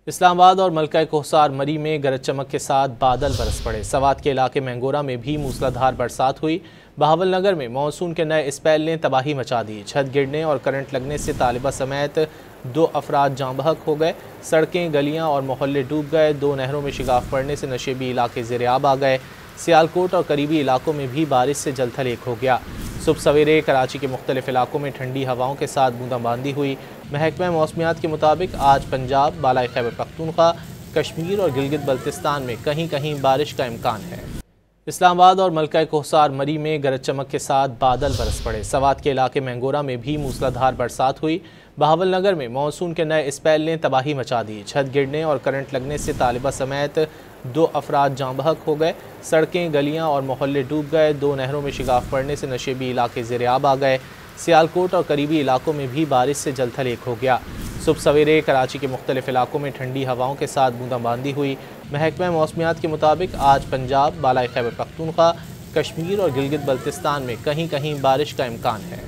इस्लामाबाद और मलका कोहसार मरी में गरज चमक के साथ बादल बरस पड़े। सवात के इलाके मैंगोरा में भी मूसलाधार बरसात हुई। बहावल नगर में मानसून के नए स्पेल ने तबाही मचा दी। छत गिरने और करंट लगने से तालिबा समेत 2 अफराद जाँ बहक हो गए। सड़कें, गलियां और मोहल्ले डूब गए। 2 नहरों में शिगाफ पड़ने से नशेबी इलाके ज़ेर-ए-आब आ गए। सियालकोट और करीबी इलाकों में भी बारिश से जलथल एक हो गया। सुबह सवेरे कराची के मुख्तलिफ इलाकों में ठंडी हवाओं के साथ बूंदाबांदी हुई। महकमा मौसमियात के मुताबिक आज पंजाब, बालाई खैबर पख्तूनख्वा, कश्मीर और गिलगित बल्तिस्तान में कहीं कहीं बारिश का इम्कान है। इस्लामाबाद और मलका कोहसार मरी में गरज चमक के साथ बादल बरस पड़े। सवात के इलाके मैंगोरा में भी मूसलाधार बरसात हुई। बहावल नगर में मानसून के नए स्पेल ने तबाही मचा दी। छत गिरने और करंट लगने से तालिबा समेत 2 अफराद जाँ बहक हो गए। सड़कें, गलियां और मोहल्ले डूब गए। 2 नहरों में शिगाफ पड़ने से नशेबी इलाके ज़ेर-ए-आब आ गए। सियालकोट और करीबी इलाकों में भी बारिश से जलथल एक हो गया। सुबह सवेरे कराची के मुख्तलिफ इलाकों में ठंडी हवाओं के साथ बूंदाबांदी हुई। महकमा मौसमियात के मुताबिक आज पंजाब, बालाई खैबर पख्तूनख्वा, कश्मीर और गिलगित बल्तिस्तान में कहीं कहीं बारिश का इम्कान है।